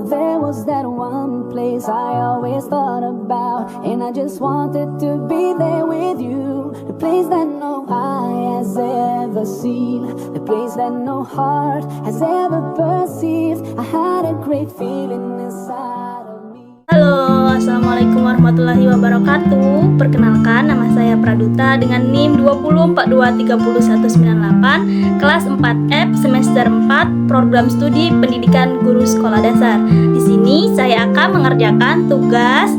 there was that one place I always thought about, and I just wanted to be there with you. The place that no eye has ever seen, the place that no heart has ever perceived. I had a great feeling inside of me. Halo, assalamualaikum warahmatullahi wabarakatuh. Perkenalkan, nama saya Praduta dengan NIM 20423198, kelas 4F semester 4, program studi pendidikan guru sekolah dasar. Di sini saya akan mengerjakan tugas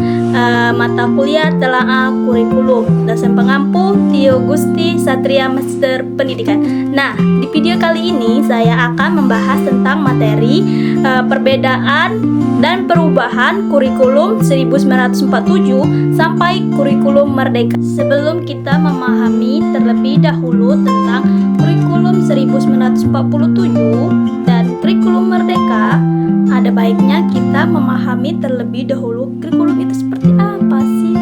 mata kuliah telaah kurikulum. Dosen pengampu Tio Gusti Satria Master Pendidikan. Nah, di video kali ini saya akan membahas tentang materi perbedaan dan perubahan kurikulum 1947 sampai kurikulum merdeka. Sebelum kita memahami terlebih dahulu tentang kurikulum 1947 dan kurikulum merdeka, ada baiknya kita memahami terlebih dahulu kurikulum itu seperti apa sih?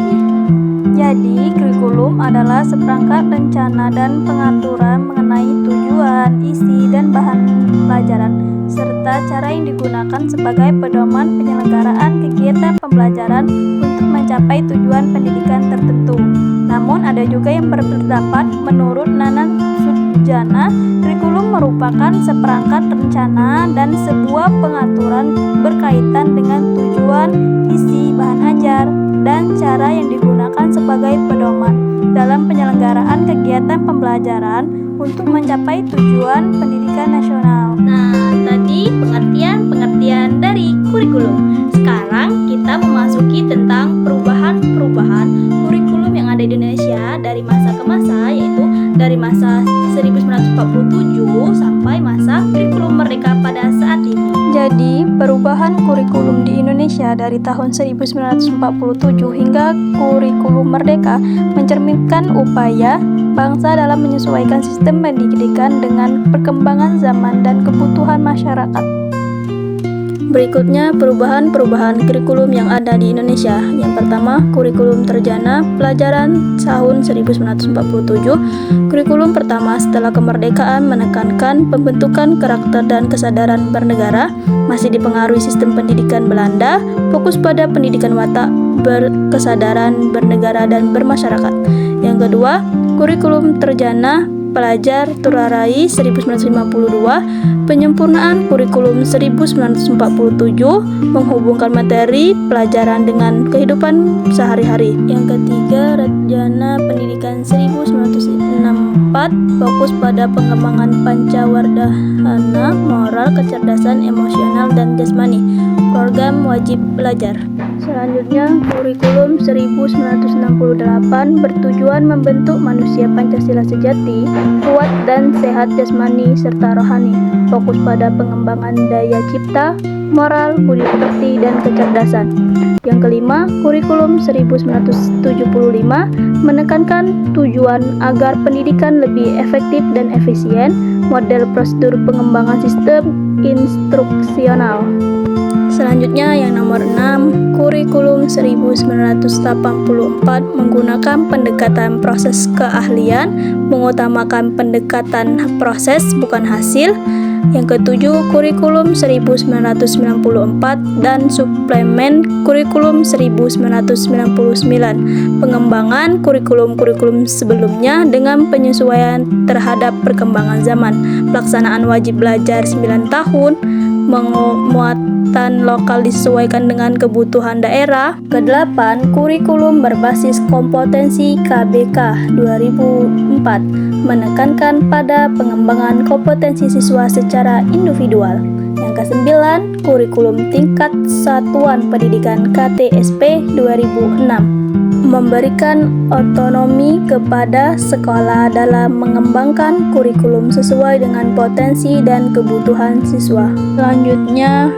Jadi, kurikulum adalah seperangkat rencana dan pengaturan mengenai tujuan, isi, dan bahan pelajaran, serta cara yang digunakan sebagai pedoman penyelenggaraan kegiatan pembelajaran untuk mencapai tujuan pendidikan tertentu. Namun, ada juga yang berpendapat menurut Nanan Sujana, kurikulum merupakan seperangkat rencana dan sebuah pengaturan berkaitan dengan tujuan, isi, bahan ajar, dan cara yang digunakan sebagai pedoman dalam penyelenggaraan kegiatan pembelajaran untuk mencapai tujuan pendidikan nasional. Nah, tadi pengertian dari kurikulum. Sekarang kita memasuki tentang perubahan kurikulum yang ada di Indonesia dari masa ke masa, yaitu dari masa 1947 sampai masa kurikulum merdeka pada saat ini. Jadi, perubahan kurikulum di Indonesia dari tahun 1947 hingga kurikulum merdeka mencerminkan upaya bangsa dalam menyesuaikan sistem pendidikan dengan perkembangan zaman dan kebutuhan masyarakat. Berikutnya perubahan kurikulum yang ada di Indonesia. Yang pertama, kurikulum terjana pelajaran tahun 1947. Kurikulum pertama setelah kemerdekaan menekankan pembentukan karakter dan kesadaran bernegara, masih dipengaruhi sistem pendidikan Belanda, fokus pada pendidikan watak, berkesadaran bernegara dan bermasyarakat. Yang kedua, kurikulum terjana pelajar Turarai 1952, penyempurnaan kurikulum 1947, menghubungkan materi pelajaran dengan kehidupan sehari-hari. Yang ketiga, Rajana Pendidikan 1964, fokus pada pengembangan pancawardhana, moral, kecerdasan emosional dan jasmani, program wajib belajar. Selanjutnya, kurikulum 1968 bertujuan membentuk manusia Pancasila sejati, kuat dan sehat jasmani serta rohani, fokus pada pengembangan daya cipta, moral, budi pekerti, dan kecerdasan. Yang kelima, kurikulum 1975 menekankan tujuan agar pendidikan lebih efektif dan efisien, model prosedur pengembangan sistem instruksional. Selanjutnya yang nomor 6, kurikulum 1984 menggunakan pendekatan proses keahlian, mengutamakan pendekatan proses bukan hasil. Yang ketujuh, kurikulum 1994 dan suplemen kurikulum 1999, pengembangan kurikulum sebelumnya dengan penyesuaian terhadap perkembangan zaman, pelaksanaan wajib belajar 9 tahun, muatan lokal disesuaikan dengan kebutuhan daerah. Kedelapan, kurikulum berbasis kompetensi KBK 2004 menekankan pada pengembangan kompetensi siswa secara individual. Yang kesembilan, kurikulum tingkat satuan pendidikan KTSP 2006 memberikan otonomi kepada sekolah dalam mengembangkan kurikulum sesuai dengan potensi dan kebutuhan siswa. Selanjutnya,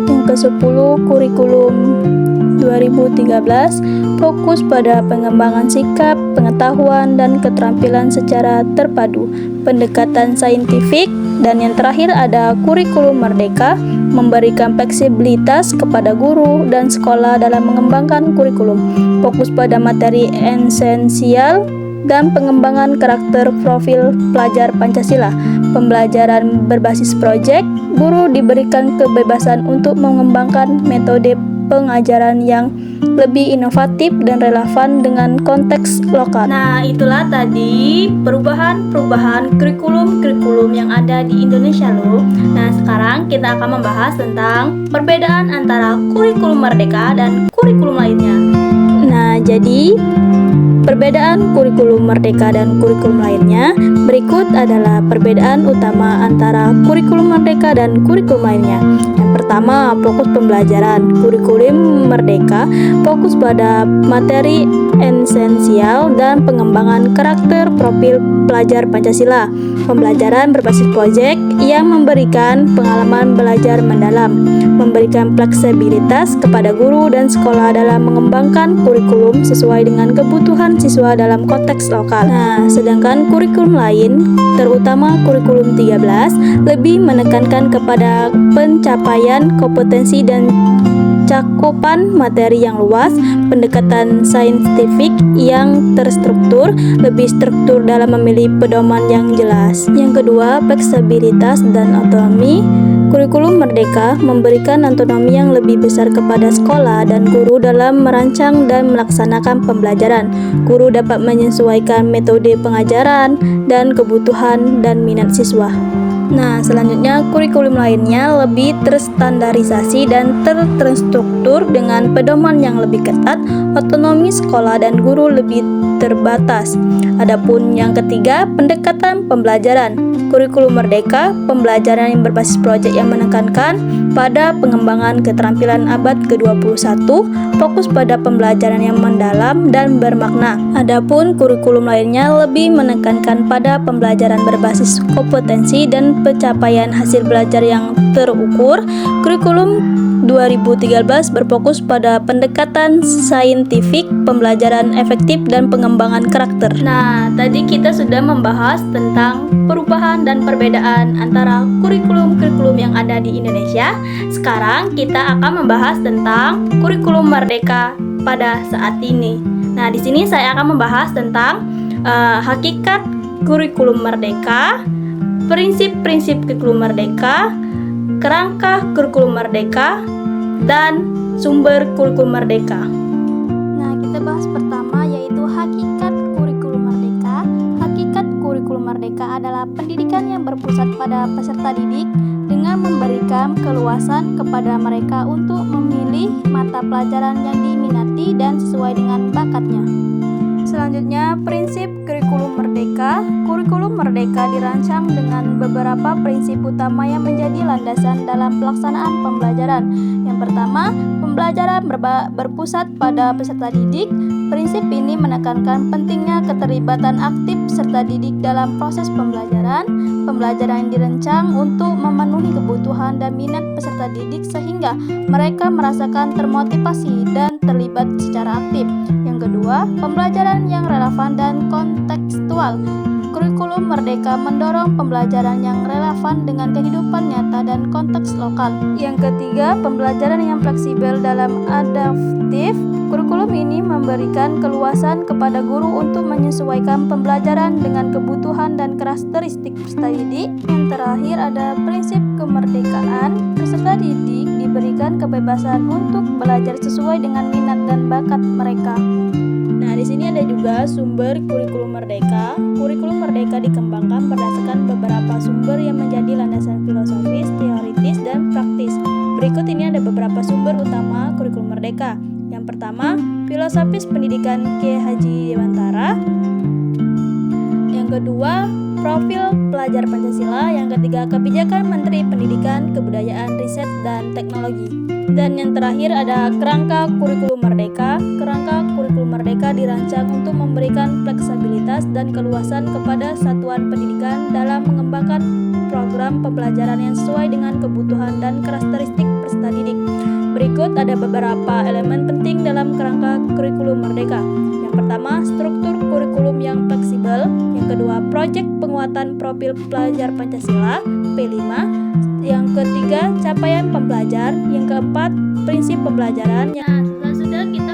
yang ke-10, kurikulum 2013 fokus pada pengembangan sikap, pengetahuan, dan keterampilan secara terpadu, pendekatan saintifik. Dan yang terakhir ada kurikulum merdeka, memberikan fleksibilitas kepada guru dan sekolah dalam mengembangkan kurikulum, fokus pada materi esensial dan pengembangan karakter profil pelajar Pancasila. Pembelajaran berbasis proyek, guru diberikan kebebasan untuk mengembangkan metode pengajaran yang lebih inovatif dan relevan dengan konteks lokal. Nah, itulah tadi perubahan kurikulum yang ada di Indonesia loh. Nah, sekarang kita akan membahas tentang perbedaan antara kurikulum Merdeka dan kurikulum lainnya. Nah, jadi perbedaan kurikulum Merdeka dan kurikulum lainnya berikut adalah perbedaan utama antara kurikulum Merdeka dan kurikulum lainnya. Yang pertama, fokus pembelajaran. Kurikulum Merdeka fokus pada materi esensial dan pengembangan karakter profil pelajar Pancasila. Pembelajaran berbasis proyek yang memberikan pengalaman belajar mendalam, memberikan fleksibilitas kepada guru dan sekolah dalam mengembangkan kurikulum sesuai dengan kebutuhan siswa dalam konteks lokal. Nah, sedangkan kurikulum lain, terutama kurikulum 13, lebih menekankan kepada pencapaian kompetensi dan cakupan materi yang luas, pendekatan saintifik yang terstruktur, lebih struktur dalam memilih pedoman yang jelas. Yang kedua, fleksibilitas dan otonomi. Kurikulum Merdeka memberikan otonomi yang lebih besar kepada sekolah dan guru dalam merancang dan melaksanakan pembelajaran. Guru dapat menyesuaikan metode pengajaran dan kebutuhan dan minat siswa. Nah, selanjutnya kurikulum lainnya lebih terstandarisasi dan terstruktur dengan pedoman yang lebih ketat, otonomi sekolah dan guru lebih terbatas. Adapun yang ketiga, pendekatan pembelajaran. Kurikulum Merdeka, pembelajaran yang berbasis proyek yang menekankan pada pengembangan keterampilan abad ke-21, fokus pada pembelajaran yang mendalam dan bermakna. Adapun kurikulum lainnya lebih menekankan pada pembelajaran berbasis kompetensi dan pencapaian hasil belajar yang terukur. Kurikulum 2013 berfokus pada pendekatan saintifik, pembelajaran efektif, dan pengembangan karakter. Nah, tadi kita sudah membahas tentang perubahan dan perbedaan antara kurikulum-kurikulum yang ada di Indonesia. Sekarang kita akan membahas tentang kurikulum Merdeka pada saat ini. Nah, di sini saya akan membahas tentang hakikat kurikulum Merdeka, prinsip-prinsip kurikulum Merdeka, kerangka kurikulum Merdeka, dan sumber kurikulum Merdeka. Nah, kita bahas pertama yaitu hakikat kurikulum Merdeka. Hakikat kurikulum Merdeka adalah pendidikan yang berpusat pada peserta didik dengan memberikan keluasan kepada mereka untuk memilih mata pelajaran yang diminati dan sesuai dengan bakatnya. Selanjutnya, prinsip kurikulum Merdeka. Kurikulum Merdeka dirancang dengan beberapa prinsip utama yang menjadi landasan dalam pelaksanaan pembelajaran. Yang pertama, pembelajaran berpusat pada peserta didik. Prinsip ini menekankan pentingnya keterlibatan aktif peserta didik dalam proses pembelajaran. Pembelajaran yang dirancang untuk memenuhi kebutuhan dan minat peserta didik sehingga mereka merasakan termotivasi dan terlibat secara aktif. Yang kedua, pembelajaran yang relevan dan kontekstual. Kurikulum Merdeka mendorong pembelajaran yang relevan dengan kehidupan nyata dan konteks lokal. Yang ketiga, pembelajaran yang fleksibel dalam adaptif. Kurikulum ini memberikan keluasan kepada guru untuk menyesuaikan pembelajaran dengan kebutuhan dan karakteristik peserta didik. Yang terakhir ada prinsip kemerdekaan. Peserta didik diberikan kebebasan untuk belajar sesuai dengan minat dan bakat mereka. Nah, di sini ada juga sumber kurikulum Merdeka. Kurikulum Merdeka dikembangkan berdasarkan beberapa sumber yang menjadi landasan filosofis, teoritis, dan praktis. Berikut ini ada beberapa sumber utama kurikulum Merdeka. Yang pertama, filosofis pendidikan K. Haji Dewantara. Yang kedua, profil pelajar Pancasila. Yang ketiga, kebijakan Menteri Pendidikan, Kebudayaan, Riset, dan Teknologi. Dan yang terakhir ada kerangka kurikulum Merdeka. Kerangka kurikulum Merdeka dirancang untuk memberikan fleksibilitas dan keluasan kepada satuan pendidikan dalam mengembangkan program pembelajaran yang sesuai dengan kebutuhan dan karakteristik peserta didik. Berikut ada beberapa elemen penting dalam kerangka kurikulum Merdeka. Yang pertama, struktur kurikulum yang fleksibel. Yang kedua, proyek penguatan profil pelajar Pancasila P5. Yang ketiga, capaian pembelajar. Yang keempat, prinsip pembelajaran. Nah, setelah sudah kita